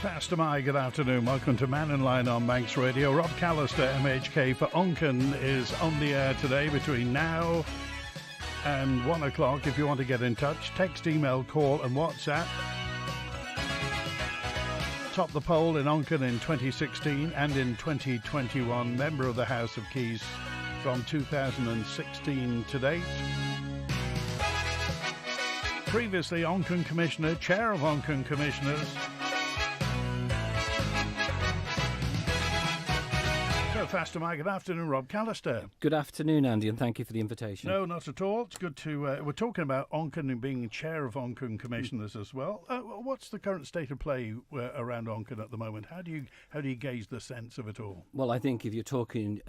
Pastor Mai, good afternoon. Welcome to Mannin Line on Manx Radio. Rob Callister, MHK for Onchan, is on the air today between now and 1 o'clock. If you want to get in touch, text, email, call and WhatsApp. Top the poll in Onchan in 2016 and in 2021. Member of the House of Keys from 2016 to date. Previously Onchan Commissioner, Chair of Onchan Commissioners. Faster Mike, good afternoon, Rob Callister. Good afternoon, Andy, and thank you for the invitation. No, not at all. It's good to... we're talking about Onchan and being chair of Onchan Commissioners as well. What's the current state of play around Onchan at the moment? How do you gauge the sense of it all? Well, I think if you're talking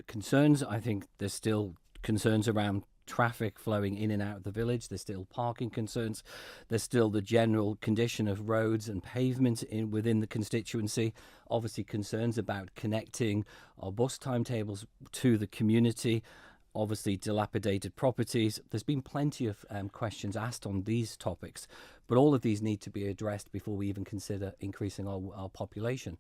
concerns, I think there's still concerns around traffic flowing in and out of the village. There's still parking concerns. There's still the general condition of roads and pavement within the constituency. Obviously concerns about connecting our bus timetables to the community. Obviously dilapidated properties. There's been plenty of questions asked on these topics, but all of these need to be addressed before we even consider increasing our population.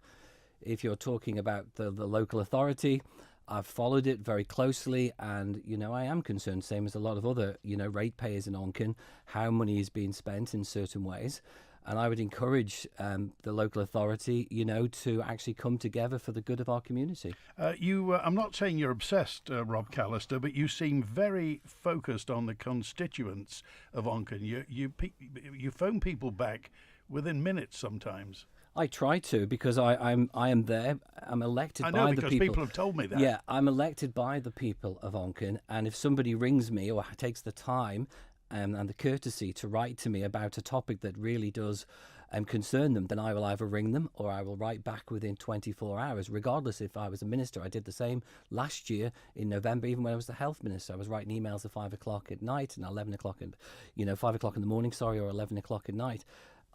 If you're talking about the local authority, I've followed it very closely, and I am concerned, same as a lot of other ratepayers in Onchan, how money is being spent in certain ways. And I would encourage the local authority, to actually come together for the good of our community. I'm not saying you're obsessed, Rob Callister, but you seem very focused on the constituents of Onchan. You phone people back within minutes sometimes. I try to, because I am there. I'm elected by the people. I know, because people have told me that. Yeah, I'm elected by the people of Onchan, and if somebody rings me or takes the time and the courtesy to write to me about a topic that really does concern them, then I will either ring them or I will write back within 24 hours, regardless if I was a minister. I did the same last year in November, even when I was the health minister. I was writing emails at 5 o'clock at night and 11 o'clock, 5 o'clock in the morning, or 11 o'clock at night.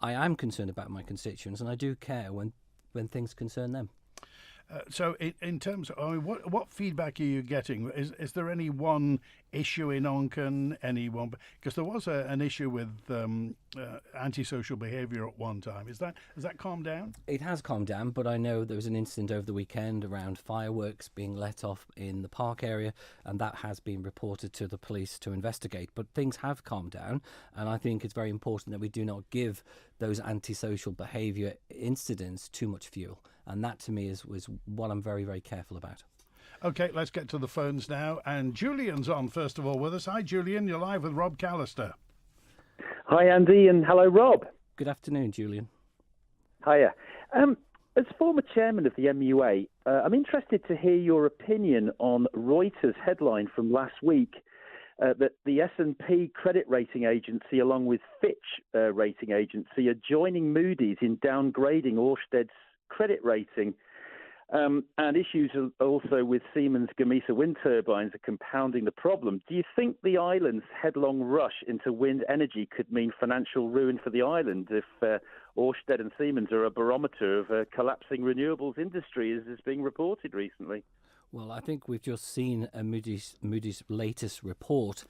I am concerned about my constituents, and I do care when things concern them. So in terms of, what feedback are you getting? Is there any one issue in Onchan? Because there was an issue with antisocial behaviour at one time. Has that calmed down? It has calmed down, but I know there was an incident over the weekend around fireworks being let off in the park area, and that has been reported to the police to investigate. But things have calmed down, and I think it's very important that we do not give those antisocial behaviour incidents too much fuel. And that, to me, was what I'm very, very careful about. OK, let's get to the phones now. And Julian's on, first of all, with us. Hi, Julian. You're live with Rob Callister. Hi, Andy, and hello, Rob. Good afternoon, Julian. Hiya. As former chairman of the MUA, I'm interested to hear your opinion on Reuters' headline from last week that the S&P credit rating agency, along with Fitch rating agency, are joining Moody's in downgrading Ørsted's credit rating, and issues also with Siemens Gamesa wind turbines are compounding the problem. Do you think the island's headlong rush into wind energy could mean financial ruin for the island if Ørsted and Siemens are a barometer of a collapsing renewables industry, as is being reported recently? Well, I think we've just seen Moody's latest report,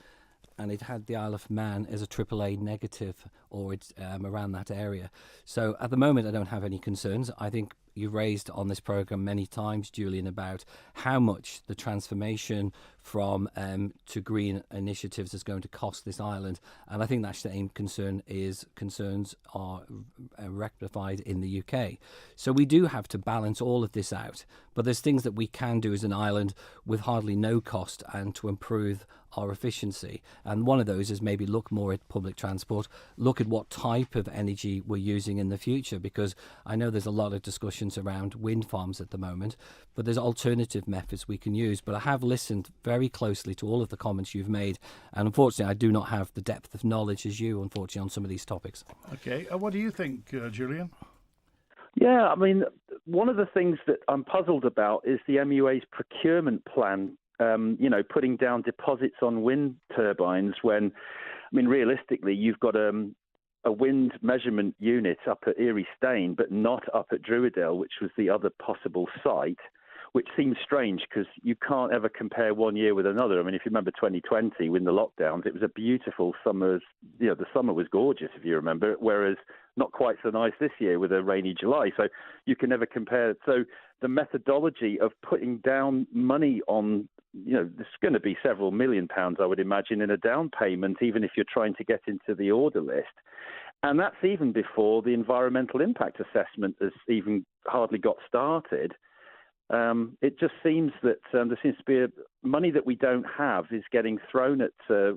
and it had the Isle of Man as a AAA negative, or it's around that area. So at the moment, I don't have any concerns. I think you raised on this programme many times, Julian, about how much the transformation from to green initiatives is going to cost this island. And I think that same concerns are rectified in the UK. So we do have to balance all of this out. But there's things that we can do as an island with hardly no cost and to improve our efficiency. And one of those is maybe look more at public transport, look at what type of energy we're using in the future, because I know there's a lot of discussions around wind farms at the moment, but there's alternative methods we can use. But I have listened very closely to all of the comments you've made, and unfortunately I do not have the depth of knowledge as you, unfortunately, on some of these topics. Okay, what do you think, Julian? Yeah, I mean, one of the things that I'm puzzled about is the MUA's procurement plan, putting down deposits on wind turbines when, I mean, realistically, you've got a wind measurement unit up at Erie Staine, but not up at Druidale, which was the other possible site. which seems strange because you can't ever compare one year with another. I mean, if you remember 2020, with the lockdowns, it was a beautiful summer. The summer was gorgeous, if you remember, whereas not quite so nice this year with a rainy July. So you can never compare. So the methodology of putting down money on, there's going to be several £million, I would imagine, in a down payment, even if you're trying to get into the order list. And that's even before the environmental impact assessment has even hardly got started. It just seems that there seems to be money that we don't have is getting thrown at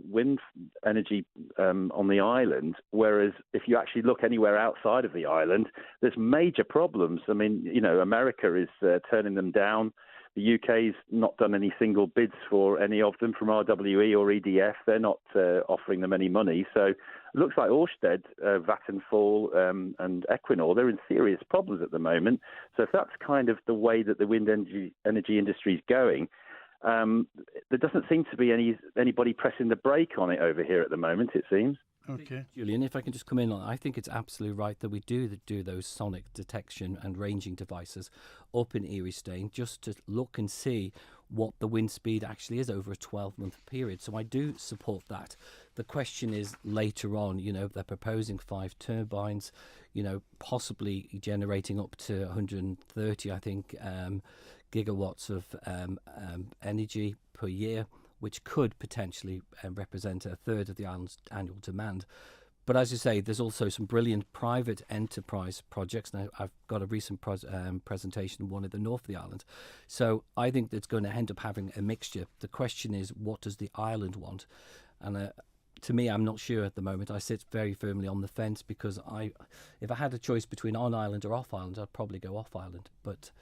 wind energy on the island, whereas if you actually look anywhere outside of the island, there's major problems. I mean, America is turning them down. The UK's not done any single bids for any of them from RWE or EDF. They're not offering them any money. So it looks like Ørsted, Vattenfall and Equinor, they're in serious problems at the moment. So if that's kind of the way that the wind energy industry is going, there doesn't seem to be anybody pressing the brake on it over here at the moment, it seems. Okay. Julian, if I can just come in on, I think it's absolutely right that we do those sonic detection and ranging devices up in Erie Stane just to look and see what the wind speed actually is over a 12-month period. So I do support that. The question is later on, they're proposing 5 turbines, possibly generating up to 130, I think, gigawatts of energy per year, which could potentially represent a third of the island's annual demand. But as you say, there's also some brilliant private enterprise projects. Now, I've got a recent presentation, one at the north of the island. So I think it's going to end up having a mixture. The question is, what does the island want? And to me, I'm not sure at the moment. I sit very firmly on the fence because if I had a choice between on island or off island, I'd probably go off island. But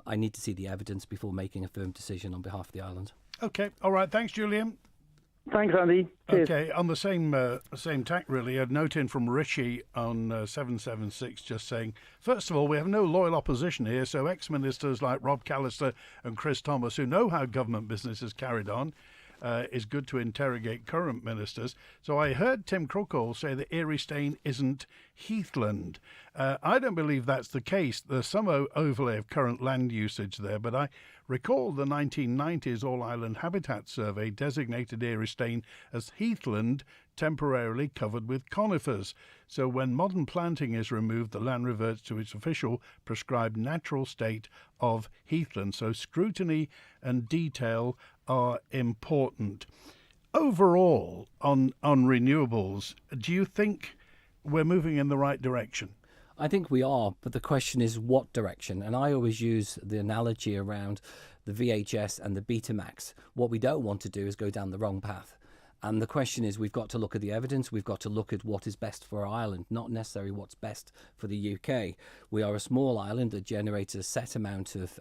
I need to see the evidence before making a firm decision on behalf of the island. Okay. All right. Thanks, Julian. Thanks, Andy. Cheers. Okay. On the same tack, really, a note in from Richie on 776 just saying, first of all, we have no loyal opposition here, so ex-ministers like Rob Callister and Chris Thomas, who know how government business is carried on, is good to interrogate current ministers. So I heard Tim Crookall say that Erie Stane isn't Heathland. I don't believe that's the case. There's some overlay of current land usage there, but I recall the 1990s All-Island Habitat Survey designated Erie Stane as heathland temporarily covered with conifers. So when modern planting is removed, the land reverts to its official prescribed natural state of heathland. So scrutiny and detail are important. Overall, on renewables, do you think we're moving in the right direction? I think we are, but the question is what direction? And I always use the analogy around the VHS and the Betamax. What we don't want to do is go down the wrong path. And the question is, we've got to look at the evidence. We've got to look at what is best for our island, not necessarily what's best for the UK. We are a small island that generates a set amount of,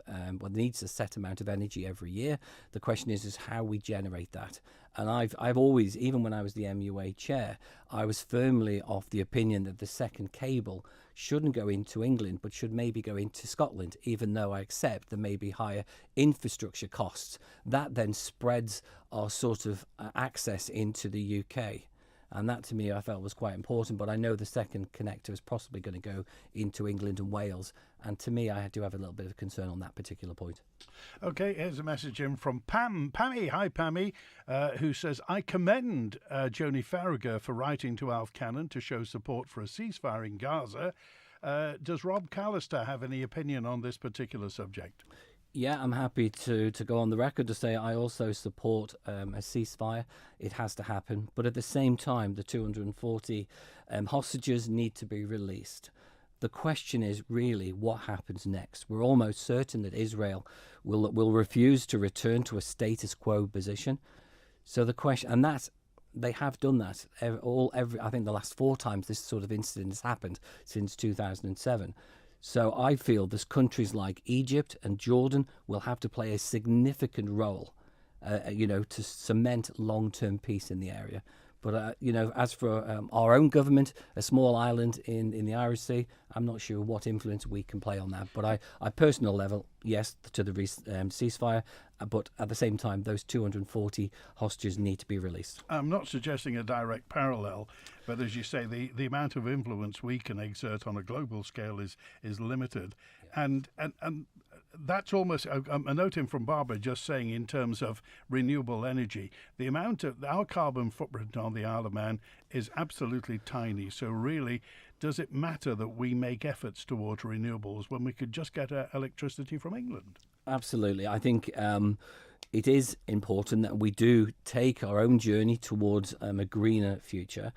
needs a set amount of energy every year. The question is how we generate that. And I've always, even when I was the MUA chair, I was firmly of the opinion that the second cable shouldn't go into England, but should maybe go into Scotland, even though I accept there may be higher infrastructure costs. That then spreads our sort of access into the UK. And that to me I felt was quite important, but I know the second connector is possibly going to go into England and Wales. And to me, I do have a little bit of concern on that particular point. Okay, here's a message in from Pammy, hi Pammy, who says, I commend Joni Farragher for writing to Alf Cannon to show support for a ceasefire in Gaza. Does Rob Callister have any opinion on this particular subject? Yeah, I'm happy to go on the record to say I also support a ceasefire. It has to happen. But at the same time, the 240 hostages need to be released. The question is really what happens next. We're almost certain that Israel will refuse to return to a status quo position. So the question, and that's, they have done that I think the last 4 times this sort of incident has happened since 2007. So I feel there's countries like Egypt and Jordan will have to play a significant role, to cement long-term peace in the area. But, as for our own government, a small island in the Irish Sea, I'm not sure what influence we can play on that. But I personal level, yes, to the ceasefire. But at the same time, those 240 hostages need to be released. I'm not suggesting a direct parallel, but as you say, the amount of influence we can exert on a global scale is limited. Yeah. And that's almost a note in from Barbara just saying in terms of renewable energy, the amount of our carbon footprint on the Isle of Man is absolutely tiny. So really, does it matter that we make efforts towards renewables when we could just get electricity from England? Absolutely. I think it is important that we do take our own journey towards a greener future.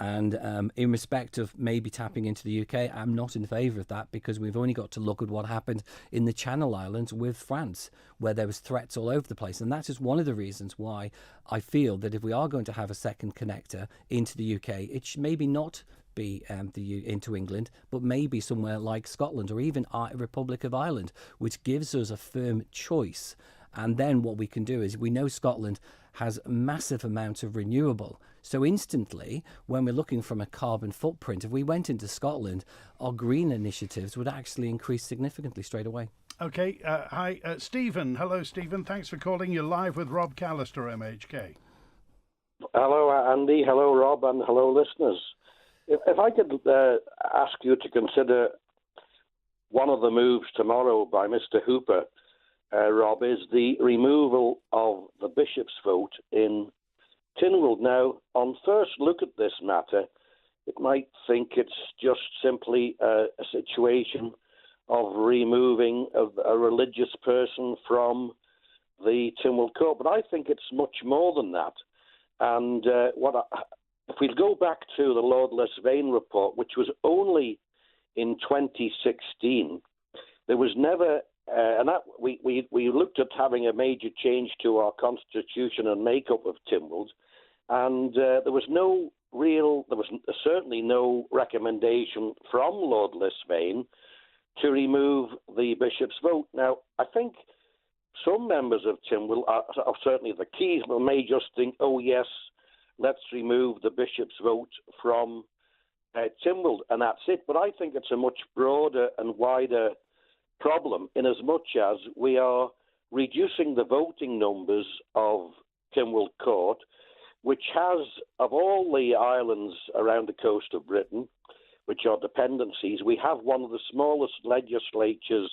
And in respect of maybe tapping into the UK, I'm not in favour of that, because we've only got to look at what happened in the Channel Islands with France, where there was threats all over the place. And that is one of the reasons why I feel that if we are going to have a second connector into the UK, it should maybe not be into England, but maybe somewhere like Scotland or even Republic of Ireland, which gives us a firm choice. And then what we can do is, we know Scotland has massive amounts of renewable. So instantly, when we're looking from a carbon footprint, if we went into Scotland, our green initiatives would actually increase significantly straight away. Okay. Hi, Stephen. Hello, Stephen. Thanks for calling. You're live with Rob Callister, MHK. Hello, Andy. Hello, Rob, and hello, listeners. If I could ask you to consider one of the moves tomorrow by Mr. Hooper, Rob, is the removal of the bishop's vote in Tynwald. Now, on first look at this matter, it might think it's just simply a situation of removing a religious person from the Tynwald court, but I think it's much more than that. And if we go back to the Lord Lisvane report, which was only in 2016, there was never, and that we looked at having a major change to our constitution and makeup of Tynwald, and there was certainly no recommendation from Lord Lisvane to remove the bishop's vote. Now, I think some members of Tynwald, are certainly the Keys, may just think, oh yes, let's remove the bishop's vote from Tynwald, and that's it. But I think it's a much broader and wider problem, in as much as we are reducing the voting numbers of Tynwald Court, which has, of all the islands around the coast of Britain, which are dependencies, we have one of the smallest legislatures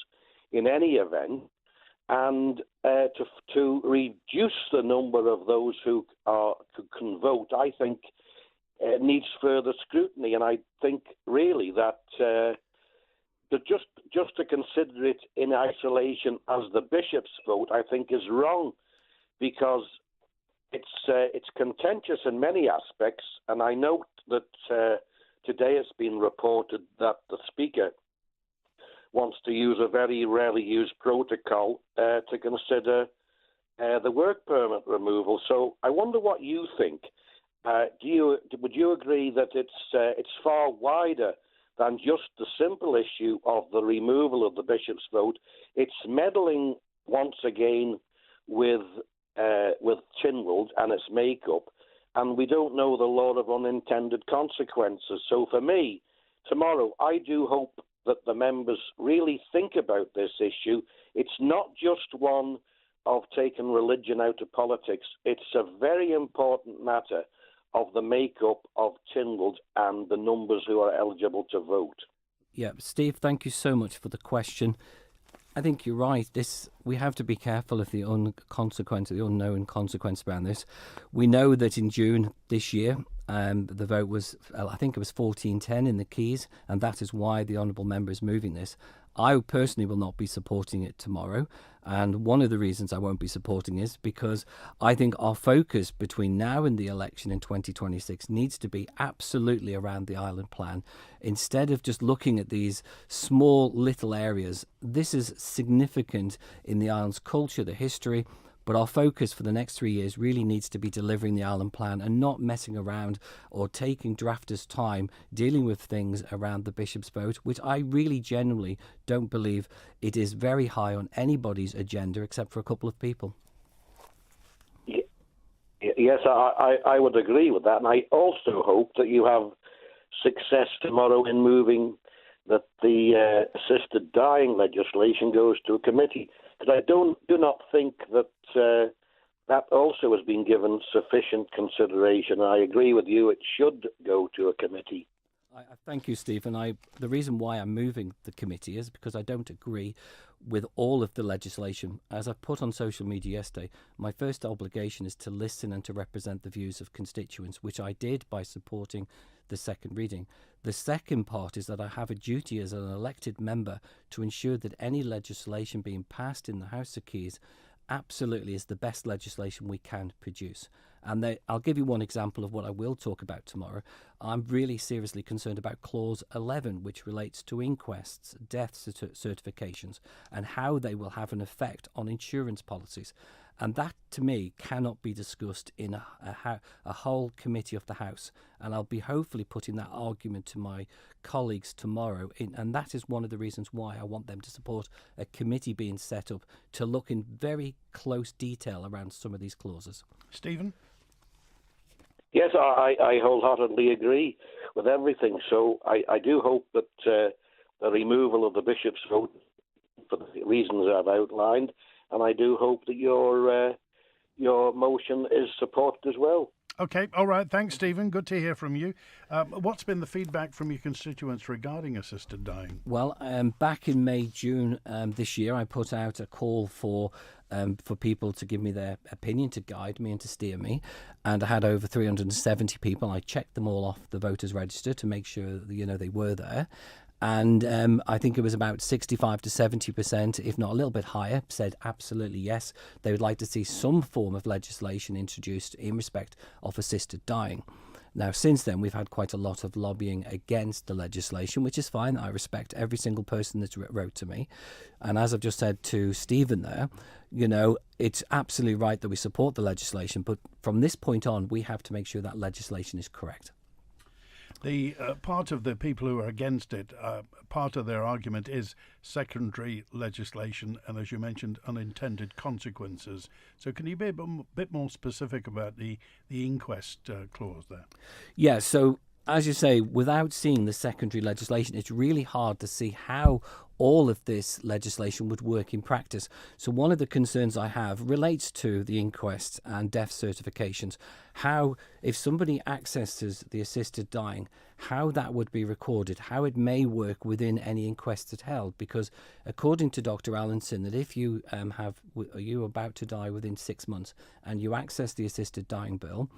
in any event. And to reduce the number of those who can vote, I think needs further scrutiny. And I think really that just to consider it in isolation as the bishop's vote, I think is wrong, because it's contentious in many aspects. And I note that today it's been reported that the Speaker wants to use a very rarely used protocol to consider the work permit removal. So I wonder what you think. Would you agree that it's far wider than just the simple issue of the removal of the bishop's vote? It's meddling once again with Tynwald and its makeup, and we don't know the lot of unintended consequences. So for me, tomorrow, I do hope that the members really think about this issue. It's not just one of taking religion out of politics. It's a very important matter of the makeup of Tynwald and the numbers who are eligible to vote. Yeah, Steve, thank you so much for the question. I think you're right. We have to be careful of the unknown consequence around this. We know that in June this year, the vote was, I think it was 14-10 in the Keys, and that is why the Honourable Member is moving this. I personally will not be supporting it tomorrow, and one of the reasons I won't be supporting is because I think our focus between now and the election in 2026 needs to be absolutely around the island plan. Instead of just looking at these small little areas, this is significant in the island's culture, the history, but our focus for the next 3 years really needs to be delivering the island plan and not messing around or taking drafters' time dealing with things around the bishop's vote, which I really genuinely don't believe it is very high on anybody's agenda except for a couple of people. Yes, I would agree with that. And I also hope that you have success tomorrow in moving that the assisted dying legislation goes to a committee. Because I do not think that that also has been given sufficient consideration. I agree with you, it should go to a committee. I thank you, Steve. And the reason why I'm moving the committee is because I don't agree with all of the legislation. As I put on social media yesterday, my first obligation is to listen and to represent the views of constituents, which I did by supporting the second reading. The second part is that I have a duty as an elected member to ensure that any legislation being passed in the House of Keys absolutely is the best legislation we can produce. And I'll give you one example of what I will talk about tomorrow. I'm really seriously concerned about Clause 11, which relates to inquests, death certifications, and how they will have an effect on insurance policies. And that, to me, cannot be discussed in a whole committee of the House. And I'll be hopefully putting that argument to my colleagues tomorrow. And that is one of the reasons why I want them to support a committee being set up to look in very close detail around some of these clauses. Stephen? Yes, I wholeheartedly agree with everything. So I do hope that the removal of the bishop's vote, for the reasons I've outlined, and I do hope that your motion is supported as well. Okay, all right. Thanks, Stephen. Good to hear from you. What's been the feedback from your constituents regarding assisted dying? Well, back in May, June this year, I put out a call for people to give me their opinion, to guide me and to steer me. And I had over 370 people. I checked them all off the voters register to make sure that, they were there. And I think it was about 65 to 70%, if not a little bit higher, said absolutely yes. They would like to see some form of legislation introduced in respect of assisted dying. Now, since then, we've had quite a lot of lobbying against the legislation, which is fine. I respect every single person that's wrote to me. And as I've just said to Stephen there, it's absolutely right that we support the legislation. But from this point on, we have to make sure that legislation is correct. The part of the people who are against it, part of their argument is secondary legislation and, as you mentioned, unintended consequences. So can you be a bit more specific about the inquest clause there? Yeah, so as you say, without seeing the secondary legislation, it's really hard to see how all of this legislation would work in practice. So one of the concerns I have relates to the inquests and death certifications. How, if somebody accesses the assisted dying, how that would be recorded, how it may work within any inquest that's held. Because according to Dr. Allinson, that if you are about to die within 6 months and you access the assisted dying bill,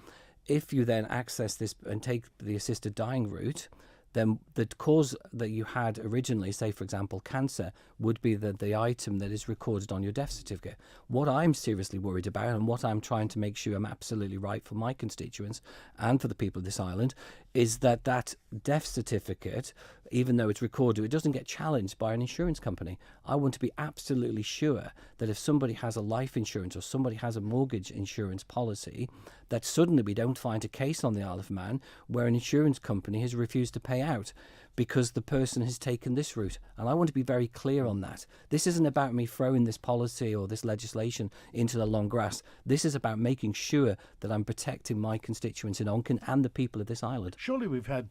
if you then access this and take the assisted dying route, then the cause that you had originally, say, for example, cancer, would be the item that is recorded on your death certificate. What I'm seriously worried about, and what I'm trying to make sure I'm absolutely right for my constituents and for the people of this island, is that death certificate, even though it's recorded, it doesn't get challenged by an insurance company. I want to be absolutely sure that if somebody has a life insurance or somebody has a mortgage insurance policy, that suddenly we don't find a case on the Isle of Man where an insurance company has refused to pay out because the person has taken this route. And I want to be very clear on that. This isn't about me throwing this policy or this legislation into the long grass. This is about making sure that I'm protecting my constituents in Onchan and the people of this island. Surely we've had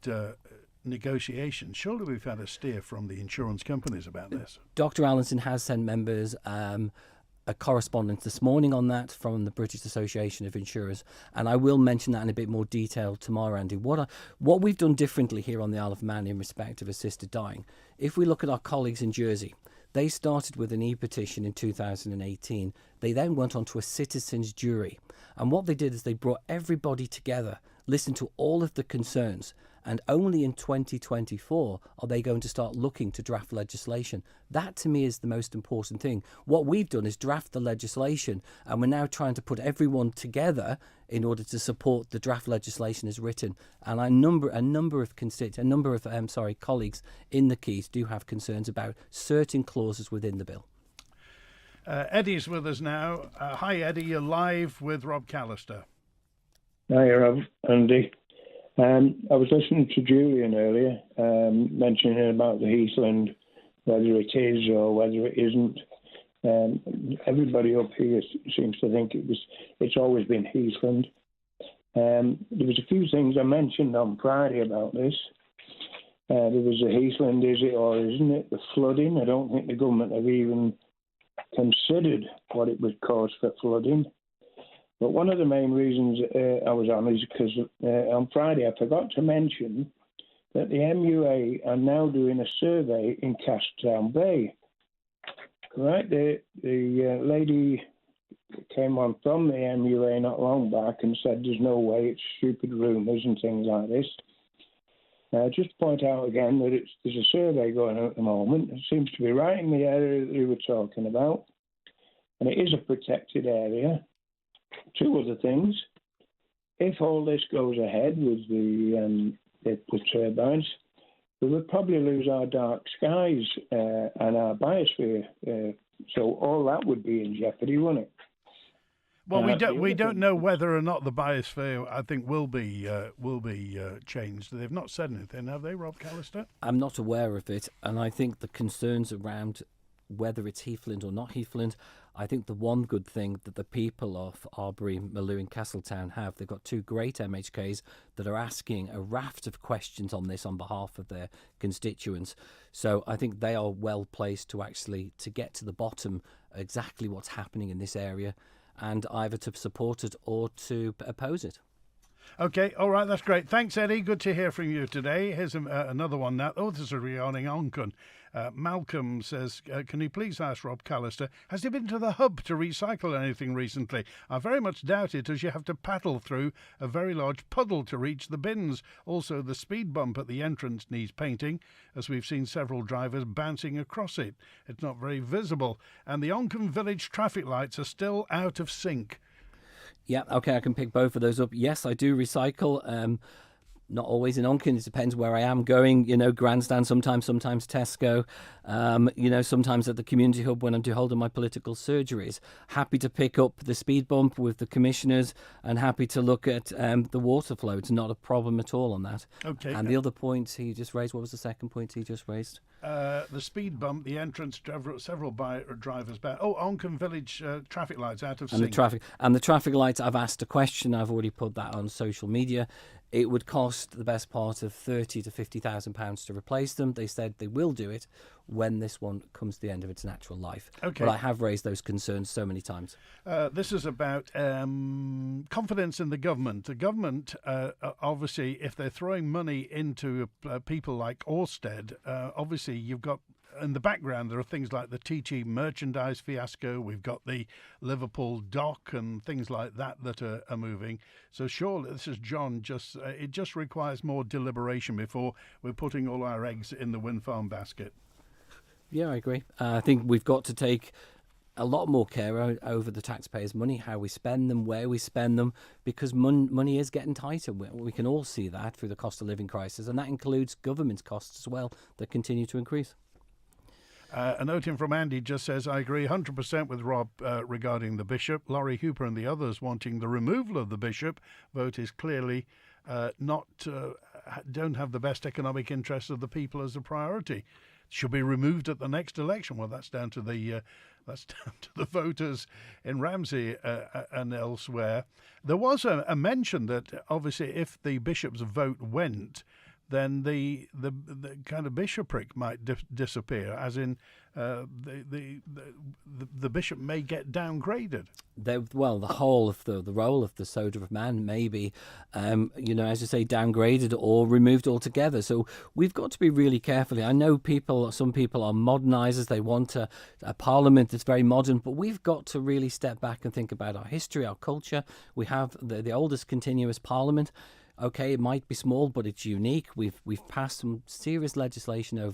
negotiations. Surely we've had a steer from the insurance companies about this. Dr. Allinson has sent members a correspondence this morning on that from the British Association of Insurers, and I will mention that in a bit more detail tomorrow, Andy. What we've done differently here on the Isle of Man in respect of assisted dying, if we look at our colleagues in Jersey, they started with an e-petition in 2018. They then went on to a citizens' jury, and what they did is they brought everybody together, listened to all of the concerns, and only in 2024 are they going to start looking to draft legislation. That, to me, is the most important thing. What we've done is draft the legislation, and we're now trying to put everyone together in order to support the draft legislation as written. And a number of colleagues in the Keys do have concerns about certain clauses within the bill. Eddie's with us now. Hi, Eddie. You're live with Rob Callister. Hi, Rob. Andy. I was listening to Julian earlier, mentioning about the Heathland, whether it is or whether it isn't. Everybody up here seems to think it's always been Heathland. There was a few things I mentioned on Friday about this. There was a Heathland, is it or isn't it? The flooding. I don't think the government have even considered what it would cause for flooding. But one of the main reasons I was on is because on Friday I forgot to mention that the MUA are now doing a survey in Casttown Bay. Right, the lady came on from the MUA not long back and said there's no way, it's stupid rumours and things like this. Just to point out again that there's a survey going on at the moment. It seems to be right in the area that we were talking about, and it is a protected area. Two other things. If all this goes ahead with the turbines, we would probably lose our dark skies and our biosphere. So all that would be in jeopardy, wouldn't it? Well, we don't know whether or not the biosphere, I think, will be changed. They've not said anything, have they, Rob Callister? I'm not aware of it, and I think the concerns around whether it's heathland or not heathland, I think the one good thing that the people of Arbury, Maloo and Castletown have, they've got two great MHKs that are asking a raft of questions on this on behalf of their constituents. So I think they are well placed to actually to get to the bottom exactly what's happening in this area, and either to support it or to oppose it. Okay, all right, that's great. Thanks, Eddie. Good to hear from you today. Here's another one now. Oh, this is regarding Onchan. Malcolm says, can you please ask Rob Callister, has he been to the hub to recycle anything recently? I very much doubt it, as you have to paddle through a very large puddle to reach the bins. Also, the speed bump at the entrance needs painting, as we've seen several drivers bouncing across it. It's not very visible. And the Onchan village traffic lights are still out of sync. Yeah, okay, I can pick both of those up. Yes, I do recycle. Not always in Onchan. It depends where I am going. Grandstand sometimes Tesco. Sometimes at the community hub when I'm holding my political surgeries. Happy to pick up the speed bump with the commissioners and happy to look at the water flow. It's not a problem at all on that. Okay. And the other point he just raised, what was the second point he just raised? The speed bump, the entrance, several drivers back. Oh, Onchan village traffic lights out of sync. And the traffic lights, I've asked a question. I've already put that on social media. It would cost the best part of £30,000 to £50,000 to replace them. They said they will do it when this one comes to the end of its natural life. Okay. But I have raised those concerns so many times. This is about confidence in the government. The government, obviously, if they're throwing money into people like Orsted, obviously you've got in the background there are things like the TT merchandise fiasco. We've got the Liverpool dock and things like that are moving. So surely, this is John, it just requires more deliberation before we're putting all our eggs in the wind farm basket. Yeah, I agree. I think we've got to take a lot more care over the taxpayers' money, how we spend them, where we spend them, because money is getting tighter. We can all see that through the cost of living crisis, and that includes government costs as well that continue to increase. A note in from Andy just says, I agree 100% with Rob regarding the bishop. Laurie Hooper and the others wanting the removal of the bishop vote is clearly don't have the best economic interests of the people as a priority. Should be removed at the next election. Well, that's down to the voters in Ramsey and elsewhere. There was a mention that obviously if the bishop's vote went, then the kind of bishopric might disappear, as in the bishop may get downgraded. The whole of the role of the Soda of Man may be, as you say, downgraded or removed altogether. So we've got to be really careful. I know some people are modernisers. They want a parliament that's very modern, but we've got to really step back and think about our history, our culture. We have the oldest continuous parliament. Okay, it might be small, but it's unique. We've passed some serious legislation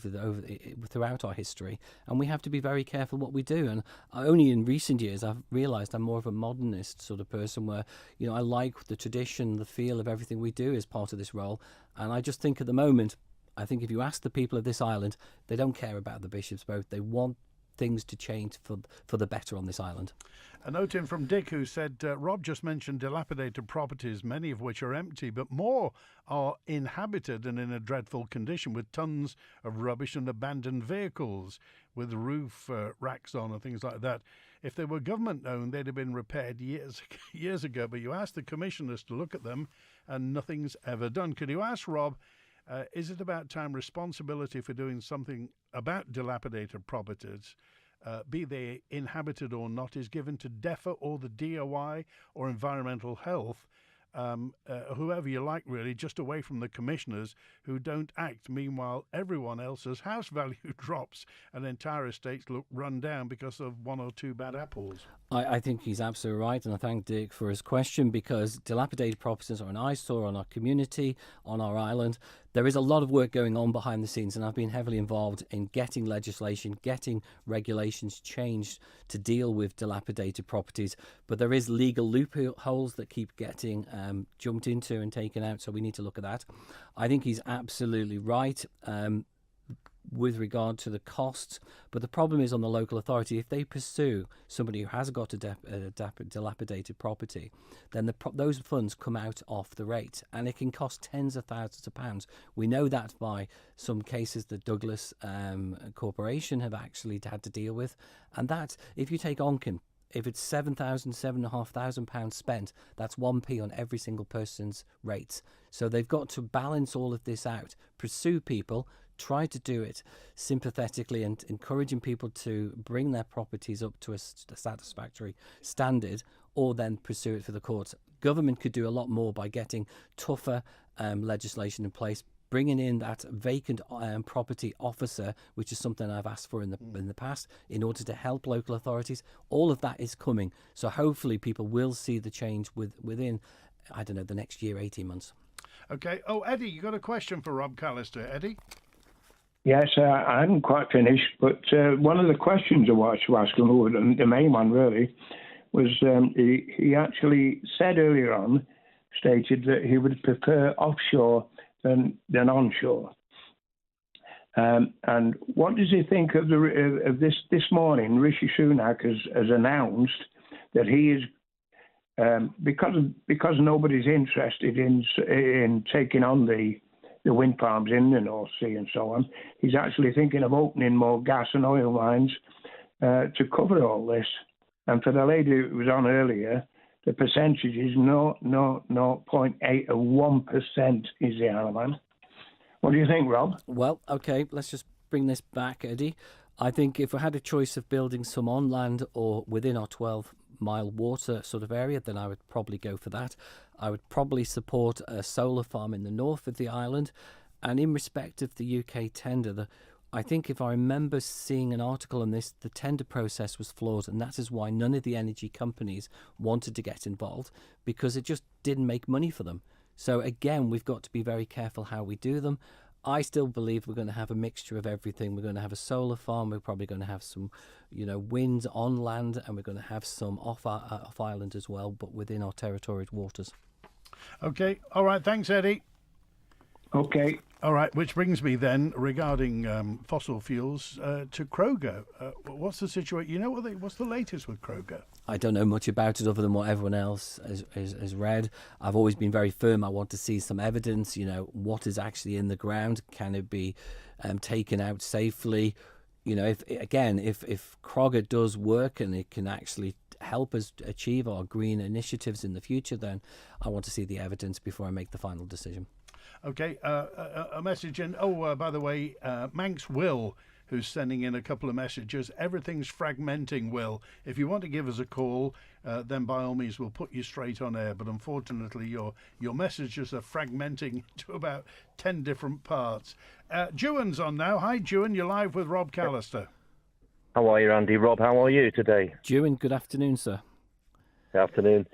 throughout our history, and we have to be very careful what we do. And only in recent years I've realised I'm more of a modernist sort of person, where I like the tradition, the feel of everything we do as part of this role. And I just think at the moment, I think if you ask the people of this island, they don't care about the bishop's vote. They want things to change for the better on this island. A note in from Dick, who said, Rob just mentioned dilapidated properties, many of which are empty, but more are inhabited and in a dreadful condition, with tons of rubbish and abandoned vehicles with roof racks on and things like that. If they were government-owned, they'd have been repaired years ago, but you ask the commissioners to look at them and nothing's ever done. Could you ask Rob, is it about time responsibility for doing something about dilapidated properties, be they inhabited or not, is given to DEFRA or the DOI or Environmental Health, whoever you like, really, just away from the commissioners who don't act. Meanwhile, everyone else's house value drops and entire estates look run down because of one or two bad apples. I think he's absolutely right, and I thank Dick for his question, because dilapidated properties are an eyesore on our community, on our island. There is a lot of work going on behind the scenes, and I've been heavily involved in getting legislation, getting regulations changed to deal with dilapidated properties. But there is legal loopholes that keep getting jumped into and taken out, so we need to look at that. I think he's absolutely right with regard to the costs, but the problem is on the local authority. If they pursue somebody who has got a dilapidated property, then those funds come out off the rate, and it can cost tens of thousands of pounds. We know that by some cases that Douglas Corporation have actually had to deal with, and that, if you take Onchan, if it's £7,500 spent, that's 1p on every single person's rates. So they've got to balance all of this out, pursue people, try to do it sympathetically and encouraging people to bring their properties up to a satisfactory standard, or then pursue it for the courts. Government could do a lot more by getting tougher legislation in place, bringing in that vacant property officer, which is something I've asked for in the past, in order to help local authorities. All of that is coming. So hopefully people will see the change within, I don't know, the next year, 18 months. Okay. Oh, Eddie, you got a question for Rob Callister. Eddie? Yes, I hadn't quite finished, but one of the questions I wanted to ask him, the main one really, was he actually said earlier on, stated that he would prefer offshore than onshore. And what does he think of this morning? Rishi Sunak has announced that he is, because nobody's interested in taking on the wind farms in the North Sea and so on, he's actually thinking of opening more gas and oil mines to cover all this. And for the lady who was on earlier, the percentage is 0.8 of 1% is the element. What do you think, Rob? Well, okay, let's just bring this back, Eddie. I think if we had a choice of building some on land or within our 12-mile water sort of area, then I would probably go for that. I would probably support a solar farm in the north of the island. And in respect of the UK tender, I think if I remember seeing an article on this, the tender process was flawed, and that is why none of the energy companies wanted to get involved, because it just didn't make money for them. So again, we've got to be very careful how we do them. I still believe we're going to have a mixture of everything. We're going to have a solar farm. We're probably going to have some, wind on land, and we're going to have some off island as well, but within our territorial waters. Okay. All right. Thanks, Eddie. Okay. All right. Which brings me then, regarding fossil fuels, to Kroger. What's the situation? What's the latest with Kroger? I don't know much about it other than what everyone else has read. I've always been very firm. I want to see some evidence, what is actually in the ground. Can it be taken out safely? If Kroger does work and it can actually help us achieve our green initiatives in the future, then I want to see the evidence before I make the final decision. Okay, a message in. Oh, by the way, Manx Will, who's sending in a couple of messages. Everything's fragmenting, Will. If you want to give us a call, then by all means we'll put you straight on air. But unfortunately, your messages are fragmenting to about 10 different parts. Juan's on now. Hi, Juan. You're live with Rob Callister. How are you, Andy? Rob, how are you today? Juan, good afternoon, sir. Good afternoon.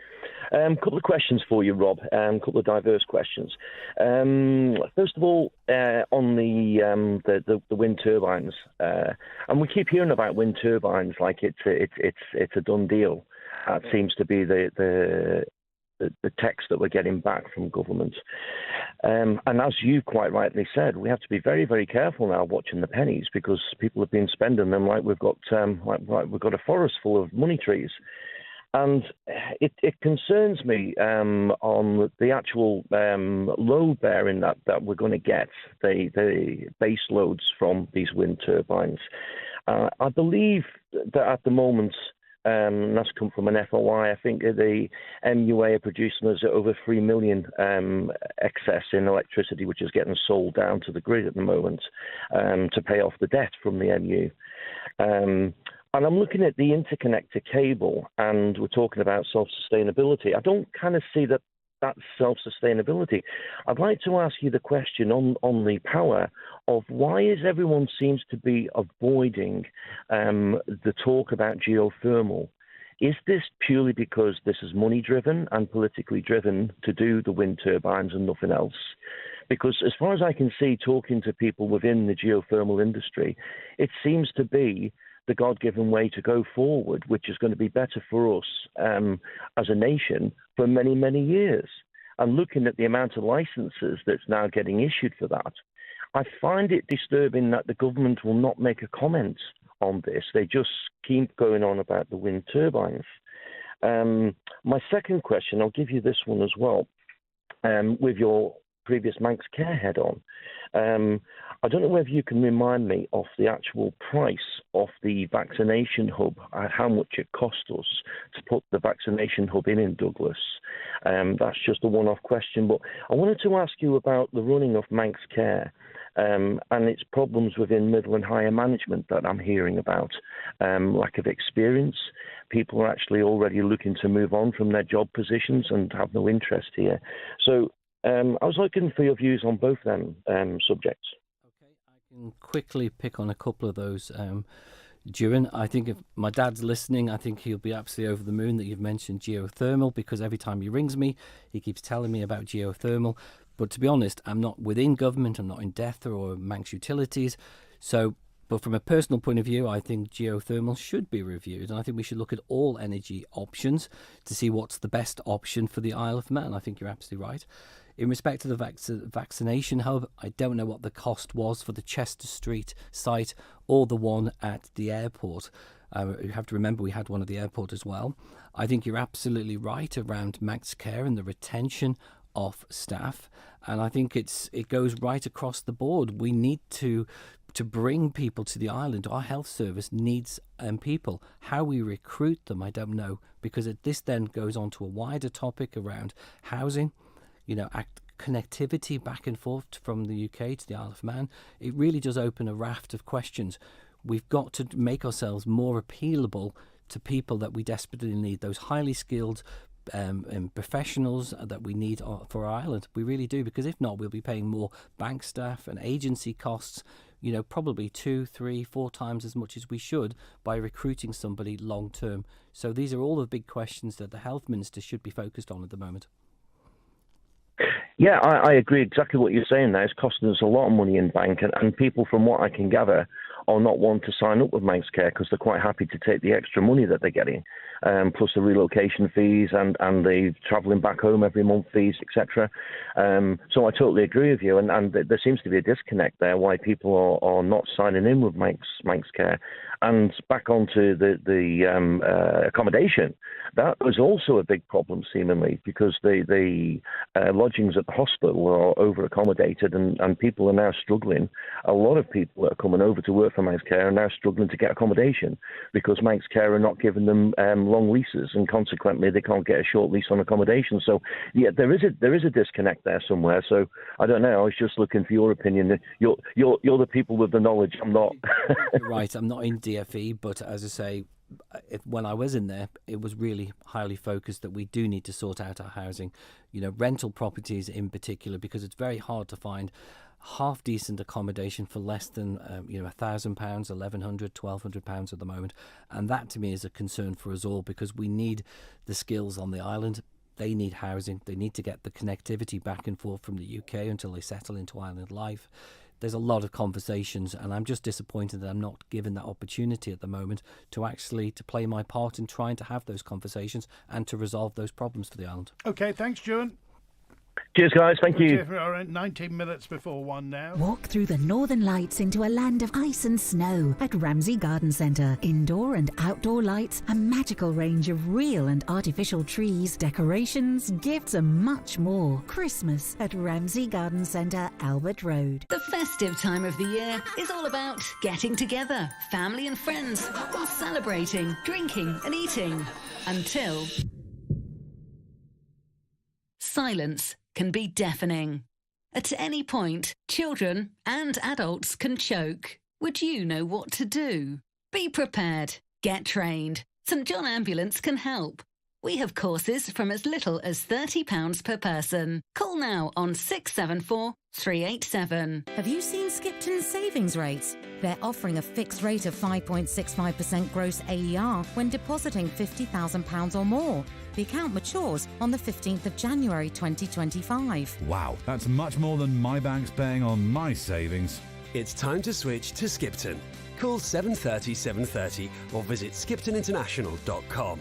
Couple of questions for you, Rob. Couple of diverse questions. First of all, on the wind turbines, and we keep hearing about wind turbines like it's a done deal. That seems to be the text that we're getting back from government. And as you quite rightly said, we have to be very, very careful now watching the pennies, because people have been spending them like we've got we've got a forest full of money trees. And it concerns me on the actual load bearing that we're going to get, the base loads from these wind turbines. I believe that at the moment, that's come from an FOI, I think the MUA are producing us over 3 million excess in electricity, which is getting sold down to the grid at the moment to pay off the debt from the MU. And I'm looking at the interconnector cable, and we're talking about self-sustainability. I don't kind of see that that self-sustainability. I'd like to ask you the question on the power of why is everyone seems to be avoiding the talk about geothermal. Is this purely because this is money-driven and politically driven to do the wind turbines and nothing else? Because as far as I can see, talking to people within the geothermal industry, it seems to be the God-given way to go forward, which is going to be better for us as a nation for many, many years. And looking at the amount of licenses that's now getting issued for that, I find it disturbing that the government will not make a comment on this. They just keep going on about the wind turbines. My second question, I'll give you this one as well, with your previous Manx Care head on. I don't know whether you can remind me of the actual price of the vaccination hub, how much it cost us to put the vaccination hub in Douglas. That's just a one-off question, but I wanted to ask you about the running of Manx Care and its problems within middle and higher management that I'm hearing about. Lack of experience. People are actually already looking to move on from their job positions and have no interest here. So I was looking for your views on both them subjects. Okay, I can quickly pick on a couple of those, Duran. I think if my dad's listening, I think he'll be absolutely over the moon that you've mentioned geothermal, because every time he rings me, he keeps telling me about geothermal. But to be honest, I'm not within government, I'm not in DETHA or Manx Utilities. But from a personal point of view, I think geothermal should be reviewed. And I think we should look at all energy options to see what's the best option for the Isle of Man. I think you're absolutely right. In respect to the vaccination hub, I don't know what the cost was for the Chester Street site or the one at the airport. You have to remember we had one at the airport as well. I think you're absolutely right around Manx Care and the retention of staff. And I think it goes right across the board. We need to bring people to the island. Our health service needs people. How we recruit them, I don't know, because this then goes on to a wider topic around housing, connectivity back and forth from the UK to the Isle of Man. It really does open a raft of questions. We've got to make ourselves more appealable to people that we desperately need, those highly skilled professionals that we need for our island. We really do, because if not, we'll be paying more bank staff and agency costs, probably 2, 3, 4 times as much as we should by recruiting somebody long term. So these are all the big questions that the health minister should be focused on at the moment. Yeah, I agree exactly what you're saying there. It's costing us a lot of money in bank, and people, from what I can gather, are not want to sign up with Manx Care because they're quite happy to take the extra money that they're getting, plus the relocation fees and the travelling back home every month fees, etc. So I totally agree with you, and there seems to be a disconnect there why people are not signing in with Manx Care. And back onto the accommodation, that was also a big problem seemingly, because the lodgings at the hospital are over accommodated, and people are now struggling. A lot of people that are coming over to work for Manx Care are now struggling to get accommodation because Manx Care are not giving them long leases, and consequently they can't get a short lease on accommodation. So yeah, there is a disconnect there somewhere. So I don't know. I was just looking for your opinion. You're the people with the knowledge. I'm not. You're right. I'm not in DFE, but as I say, when I was in there, it was really highly focused that we do need to sort out our housing, rental properties in particular, because it's very hard to find half decent accommodation for less than £1,000, £1,100, £1,200 at the moment. And that to me is a concern for us all, because we need the skills on the island. They need housing. They need to get the connectivity back and forth from the UK until they settle into island life. There's a lot of conversations, and I'm just disappointed that I'm not given that opportunity at the moment to play my part in trying to have those conversations and to resolve those problems for the island. Okay, thanks, Stuart. Cheers, guys. Thank you. All right, 19 minutes before 1 now. Walk through the Northern Lights into a land of ice and snow at Ramsey Garden Centre. Indoor and outdoor lights, a magical range of real and artificial trees, decorations, gifts and much more. Christmas at Ramsey Garden Centre, Albert Road. The festive time of the year is all about getting together, family and friends, while celebrating, drinking and eating. Until silence can be deafening. At any point, children and adults can choke. Would you know what to do? Be prepared. Get trained. St John Ambulance can help. We have courses from as little as £30 per person. Call now on 674 387. Have you seen Skipton's savings rates? They're offering a fixed rate of 5.65% gross AER when depositing £50,000 or more. The account matures on the 15th of January 2025. Wow, that's much more than my bank's paying on my savings. It's time to switch to Skipton. Call 730 730 or visit skiptoninternational.com.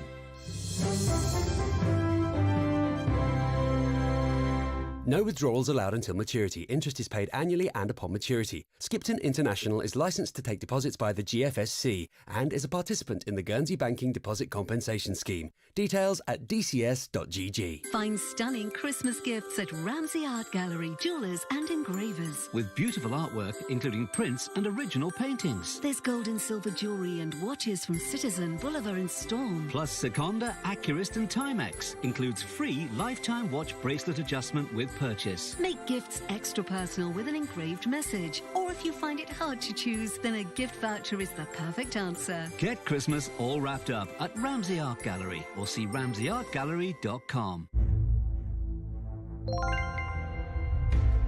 No withdrawals allowed until maturity. Interest is paid annually and upon maturity. Skipton International is licensed to take deposits by the GFSC and is a participant in the Guernsey Banking Deposit Compensation Scheme. Details at dcs.gg. Find stunning Christmas gifts at Ramsey Art Gallery, jewellers and engravers. With beautiful artwork, including prints and original paintings. There's gold and silver jewellery and watches from Citizen, Bolivar and Storm. Plus Seconda, Accurist and Timex. Includes free lifetime watch bracelet adjustment with purchase. Make gifts extra personal with an engraved message. Or if you find it hard to choose, then a gift voucher is the perfect answer. Get Christmas all wrapped up at Ramsey Art Gallery or see ramseyartgallery.com.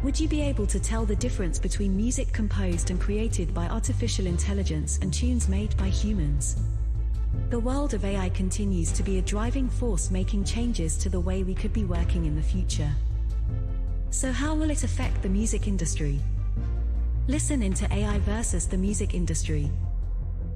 Would you be able to tell the difference between music composed and created by artificial intelligence and tunes made by humans? The world of AI continues to be a driving force, making changes to the way we could be working in the future. So how will it affect the music industry? Listen into AI versus the music industry.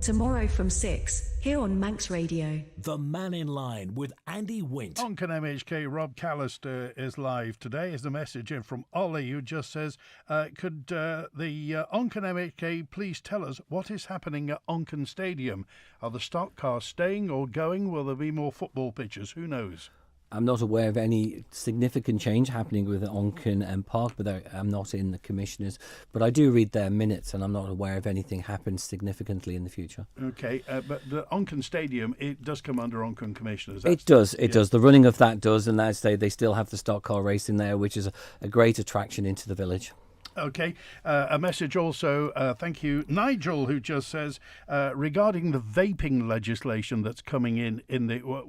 Tomorrow from 6, here on Manx Radio. The Mannin Line with Andy Wint. Onchan MHK, Rob Callister is live today. There's a message in from Ollie who just says, could the Onchan MHK please tell us what is happening at Onchan Stadium? Are the stock cars staying or going? Will there be more football pitches? Who knows? I'm not aware of any significant change happening with Onchan and Park, but I'm not in the commissioners. But I do read their minutes, and I'm not aware of anything happens significantly in the future. Okay, but the Onchan Stadium, it does come under Onchan commissioners. It does. The running of that does, and as they still have the stock car racing there, which is a great attraction into the village. Okay, a message also, thank you, Nigel, who just says, regarding the vaping legislation that's coming in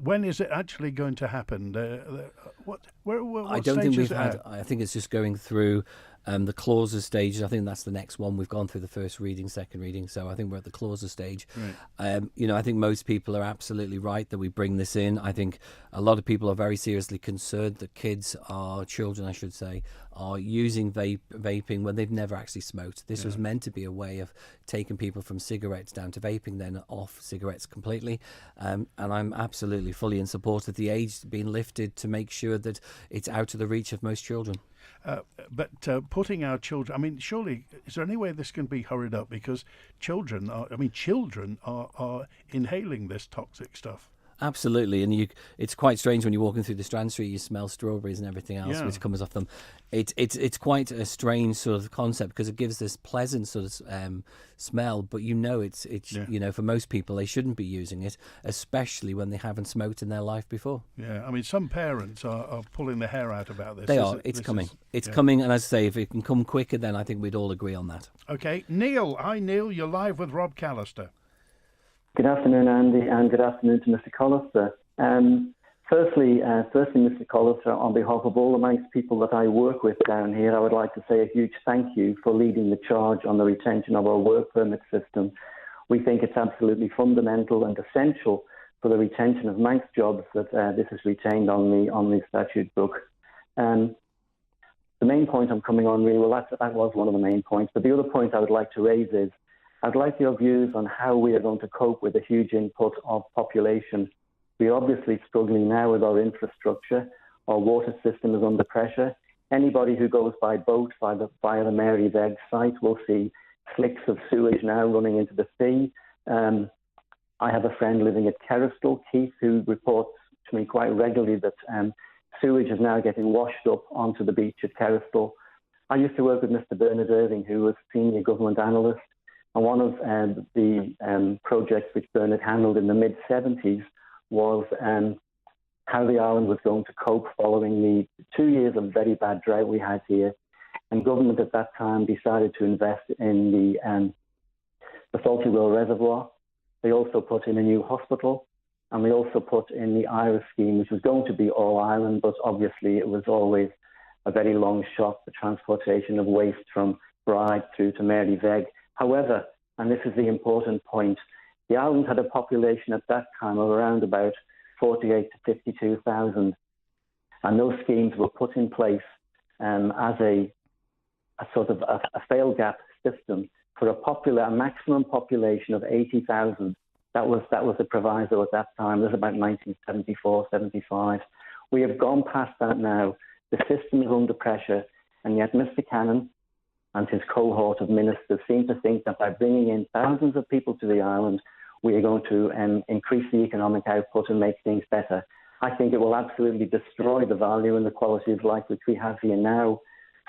when is it actually going to happen? What I don't think we've had. I think it's just going through the clauses stage. I think that's the next one. We've gone through the first reading, second reading, so I think we're at the clauses stage. Right. I think most people are absolutely right that we bring this in. I think a lot of people are very seriously concerned that children, I should say, are using vaping when they've never actually smoked. This was meant to be a way of taking people from cigarettes down to vaping, then off cigarettes completely. And I'm absolutely fully in support of the age being lifted to make sure that it's out of the reach of most children. But putting our children, surely, is there any way this can be hurried up? Because children are inhaling this toxic stuff. Absolutely, and it's quite strange when you're walking through the Strand Street, you smell strawberries and everything else which comes off them. It's quite a strange sort of concept because it gives this pleasant sort of smell, but it's for most people they shouldn't be using it, especially when they haven't smoked in their life before. Yeah, some parents are pulling their hair out about this. They are. It's coming. It's coming, and as I say, if it can come quicker, then I think we'd all agree on that. Okay, Neil. Hi, Neil. You're live with Rob Callister. Good afternoon, Andy, and good afternoon to Mr. Callister. Firstly, Mr. Callister, on behalf of all the Manx people that I work with down here, I would like to say a huge thank you for leading the charge on the retention of our work permit system. We think it's absolutely fundamental and essential for the retention of Manx jobs that this is retained on the statute book. The main point I'm coming on really, that was one of the main points, but the other point I would like to raise is I'd like your views on how we are going to cope with the huge input of population. We're obviously struggling now with our infrastructure. Our water system is under pressure. Anybody who goes by boat via the Mary Begg site will see slicks of sewage now running into the sea. I have a friend living at Kerristal, Keith, who reports to me quite regularly that sewage is now getting washed up onto the beach at Kerristal. I used to work with Mr. Bernard Irving, who was senior government analyst. And one of the projects which Bernard handled in the mid-70s was how the island was going to cope following the 2 years of very bad drought we had here. And government at that time decided to invest in the Salty Well Reservoir. They also put in a new hospital. And we also put in the IRA scheme, which was going to be all island, but obviously it was always a very long shot, the transportation of waste from Bride through to Maryveg. However, and this is the important point, the island had a population at that time of around about 48 to 52,000. And those schemes were put in place as a sort of a fail gap system for a maximum population of 80,000. That was the proviso at that time. This was about 1974, 75. We have gone past that now. The system is under pressure, and yet Mr. Cannon and his cohort of ministers seem to think that by bringing in thousands of people to the island, we are going to increase the economic output and make things better. I think it will absolutely destroy the value and the quality of life which we have here now.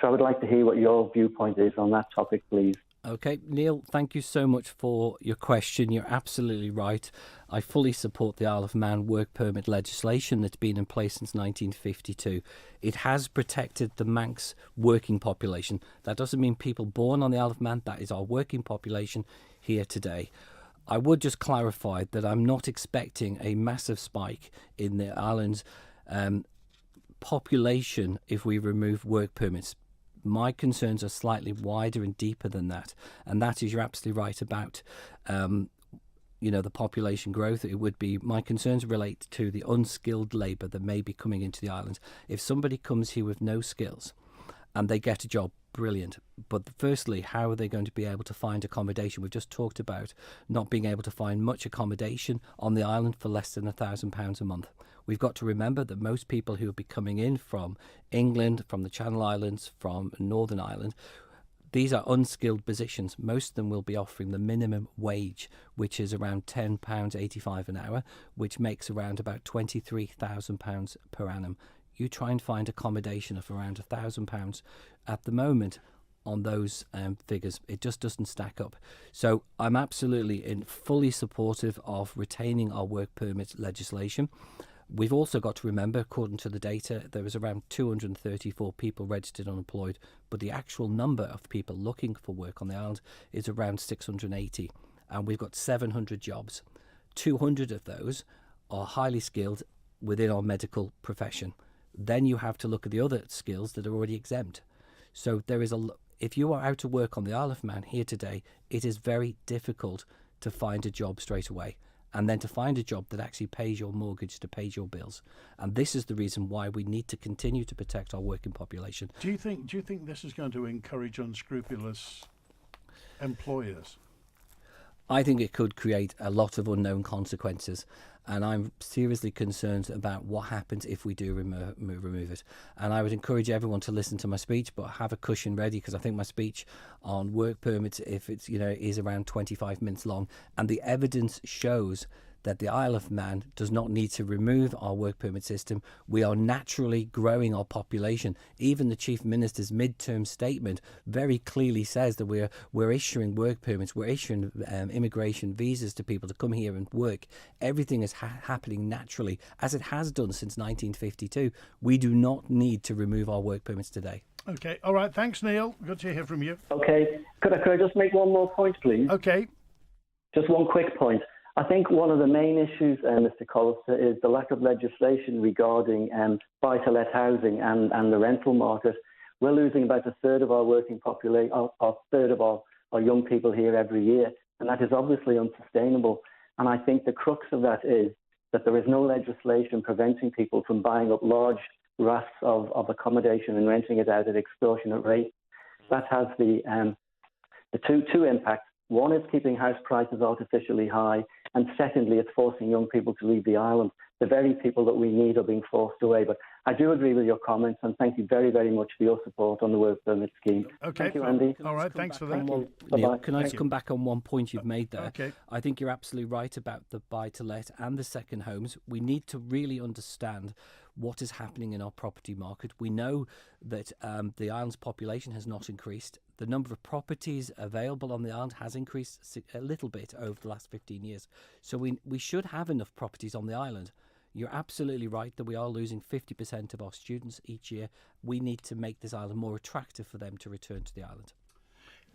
So I would like to hear what your viewpoint is on that topic, please. Okay, Neil, thank you so much for your question. You're absolutely right. I fully support the Isle of Man work permit legislation that's been in place since 1952. It has protected the Manx working population. That doesn't mean people born on the Isle of Man. That is our working population here today. I would just clarify that I'm not expecting a massive spike in the island's population if we remove work permits. My concerns are slightly wider and deeper than that, and that is, you're absolutely right about the population growth. It would be, my concerns relate to the unskilled labour that may be coming into the island. If somebody comes here with no skills and they get a job, brilliant. But firstly, how are they going to be able to find accommodation? We've just talked about not being able to find much accommodation on the island for less than £1,000 a month. We've got to remember that most people who will be coming in from England, from the Channel Islands, from Northern Ireland, these are unskilled positions. Most of them will be offering the minimum wage, which is around £10.85 an hour, which makes around about £23,000 per annum. You try and find accommodation of around £1,000 at the moment on those figures. It just doesn't stack up. So I'm absolutely fully supportive of retaining our work permit legislation. We've also got to remember, according to the data, there was around 234 people registered unemployed, but the actual number of people looking for work on the island is around 680, and we've got 700 jobs. 200 of those are highly skilled within our medical profession. Then you have to look at the other skills that are already exempt. So there is if you are out of work on the Isle of Man here today, it is very difficult to find a job straight away, and then to find a job that actually pays your mortgage, to pay your bills. And this is the reason why we need to continue to protect our working population. Do you think this is going to encourage unscrupulous employers? I think it could create a lot of unknown consequences, and I'm seriously concerned about what happens if we do remove it. And I would encourage everyone to listen to my speech, but have a cushion ready, because I think my speech on work permits, if it's is around 25 minutes long, and the evidence shows that the Isle of Man does not need to remove our work permit system. We are naturally growing our population. Even the Chief Minister's mid-term statement very clearly says that we're issuing work permits, we're issuing immigration visas to people to come here and work. Everything is happening naturally, as it has done since 1952. We do not need to remove our work permits today. Okay, all right, thanks, Neil. Good to hear from you. Okay, could I just make one more point, please? Okay. Just one quick point. I think one of the main issues, Mr. Callister, is the lack of legislation regarding buy-to-let housing and the rental market. We're losing about a third of our working population, a third of our young people here every year, and that is obviously unsustainable. And I think the crux of that is that there is no legislation preventing people from buying up large rafts of accommodation and renting it out at extortionate rates. That has the two impacts. One is keeping house prices artificially high, and secondly, it's forcing young people to leave the island. The very people that we need are being forced away. But I do agree with your comments, and thank you very, very much for your support on the work permit scheme. Okay. Thank you, Andy. All right, thanks for that. Neil, can I just come back on one point you've made there? Okay. I think you're absolutely right about the buy-to-let and the second homes. We need to really understand what is happening in our property market. We know that the island's population has not increased. The number of properties available on the island has increased a little bit over the last 15 years. So we should have enough properties on the island. You're absolutely right that we are losing 50% of our students each year. We need to make this island more attractive for them to return to the island.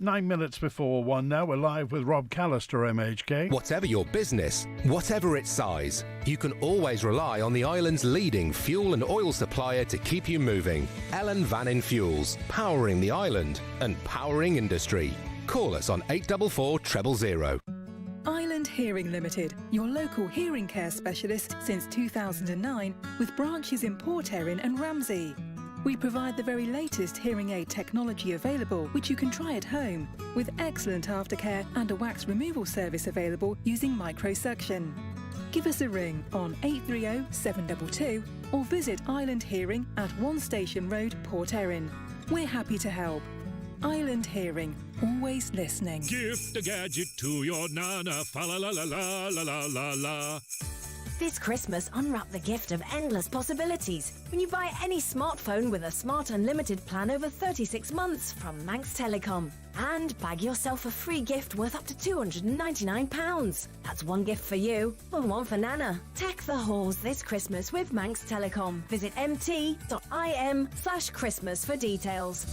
9 minutes before 1 now. We're live with Rob Callister, MHK. Whatever your business, whatever its size, you can always rely on the island's leading fuel and oil supplier to keep you moving. Ellen Mannin Fuels, powering the island and powering industry. Call us on 844 000. Island Hearing Limited, your local hearing care specialist since 2009, with branches in Port Erin and Ramsey. We provide the very latest hearing aid technology available, which you can try at home, with excellent aftercare and a wax removal service available using microsuction. Give us a ring on 830 722 or visit Island Hearing at 1 Station Road, Port Erin. We're happy to help. Island Hearing, always listening. Gift a gadget to your nana, fa la la la la la la la la. This Christmas, unwrap the gift of endless possibilities when you buy any smartphone with a Smart Unlimited plan over 36 months from Manx Telecom. And bag yourself a free gift worth up to £299. That's one gift for you, and one for Nana. Tech the halls this Christmas with Manx Telecom. Visit mt.im/Christmas for details.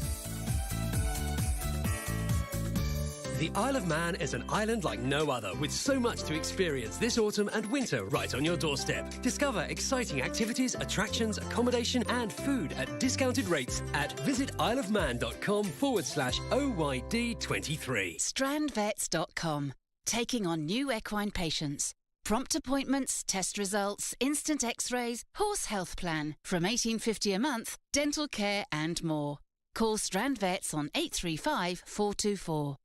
The Isle of Man is an island like no other, with so much to experience this autumn and winter right on your doorstep. Discover exciting activities, attractions, accommodation and food at discounted rates at visitisleofman.com/OYD23. Strandvets.com. Taking on new equine patients. Prompt appointments, test results, instant x-rays, horse health plan, from $18.50 a month, dental care and more. Call Strandvets on 835 424.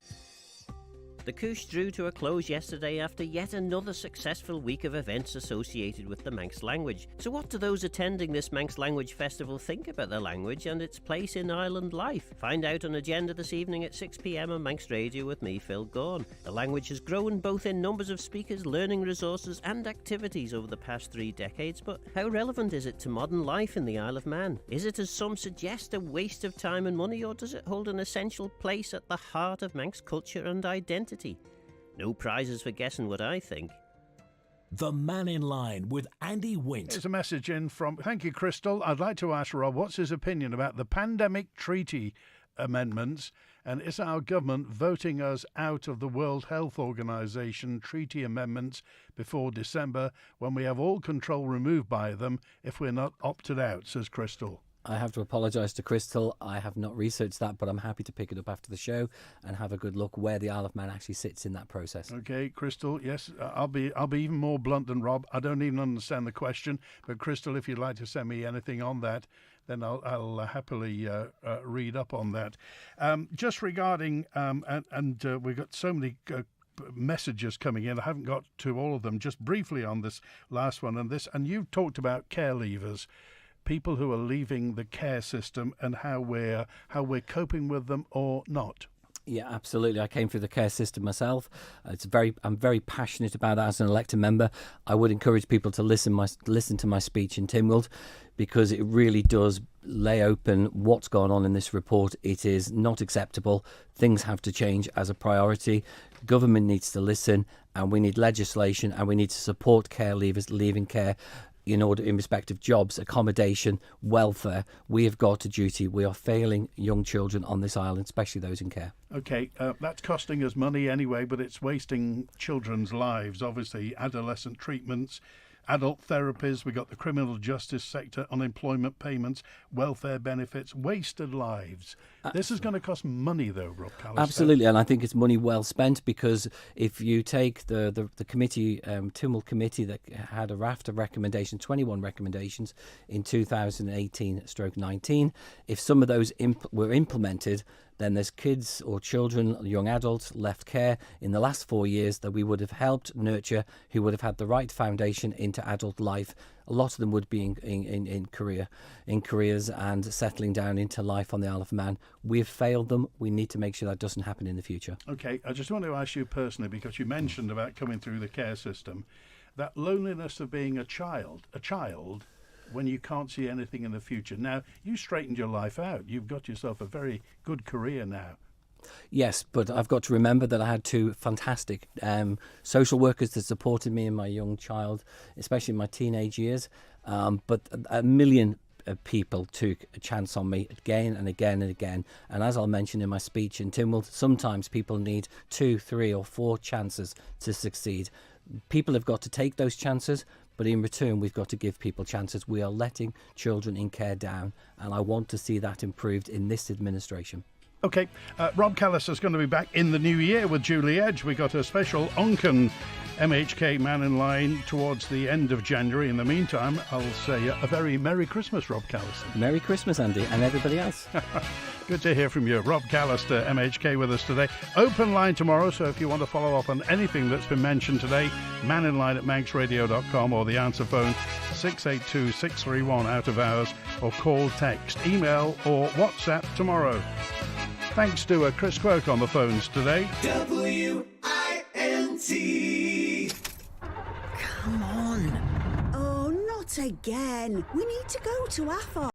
The Coosh drew to a close yesterday after yet another successful week of events associated with the Manx language. So what do those attending this Manx Language Festival think about the language and its place in island life? Find out on Agenda this evening at 6 p.m. on Manx Radio with me, Phil Gaughan. The language has grown both in numbers of speakers, learning resources and activities over the past 3 decades, but how relevant is it to modern life in the Isle of Man? Is it, as some suggest, a waste of time and money, or does it hold an essential place at the heart of Manx culture and identity? No prizes for guessing what I think. The Mannin Line with Andy Wint. Here's a message in from... Thank you, Crystal. I'd like to ask Rob, what's his opinion about the pandemic treaty amendments, and is our government voting us out of the World Health Organization treaty amendments before December, when we have all control removed by them if we're not opted out, says Crystal. I have to apologise to Crystal. I have not researched that, but I'm happy to pick it up after the show and have a good look where the Isle of Man actually sits in that process. Okay, Crystal. Yes, I'll be even more blunt than Rob. I don't even understand the question, but Crystal, if you'd like to send me anything on that, then I'll happily read up on that. Just regarding we've got so many. Messages coming in. I haven't got to all of them. Just briefly on this last one and you've talked about care leavers. People who are leaving the care system and how we're coping with them or not. Yeah, absolutely. I came through the care system myself. I'm very passionate about that as an elected member. I would encourage people to listen to my speech in Tynwald, because it really does lay open what's going on in this report. It is not acceptable. Things have to change as a priority. Government needs to listen, and we need legislation, and we need to support care leavers leaving care in respect of jobs, accommodation, welfare. We have got a duty. We are failing young children on this island, especially those in care. Okay, that's costing us money anyway, but it's wasting children's lives, obviously. Adolescent treatments, adult therapies, we've got the criminal justice sector, unemployment payments, welfare benefits, wasted lives. This is going to cost money, though, Rob Callister. Absolutely, and I think it's money well spent, because if you take the committee, Tynwald committee, that had a raft of recommendations, 21 recommendations in 2018/19, if some of those were implemented, then there's kids or children, young adults left care in the last 4 years that we would have helped nurture, who would have had the right foundation into adult life. A lot of them would be in careers and settling down into life on the Isle of Man. We've failed them. We need to make sure that doesn't happen in the future. Okay, I just want to ask you personally, because you mentioned about coming through the care system, that loneliness of being a child when you can't see anything in the future. Now, you straightened your life out. You've got yourself a very good career now. Yes, but I've got to remember that I had 2 fantastic social workers that supported me in my young child, especially in my teenage years. But a million people took a chance on me again and again and again. And as I'll mention in my speech in Tynwald, sometimes people need 2, 3 or 4 chances to succeed. People have got to take those chances, but in return we've got to give people chances. We are letting children in care down, and I want to see that improved in this administration. Okay, Rob Callister is going to be back in the new year with Julie Edge. We got a special Onchan MHK Mannin line towards the end of January. In the meantime, I'll say a very Merry Christmas, Rob Callister. Merry Christmas, Andy, and everybody else. Good to hear from you. Rob Callister, MHK, with us today. Open line tomorrow, so if you want to follow up on anything that's been mentioned today, manninline@manxradio.com or the answer phone 682-631 out of hours, or call, text, email or WhatsApp tomorrow. Thanks to Chris Quirk on the phones today. WINT. Come on. Oh, not again. We need to go to AFA.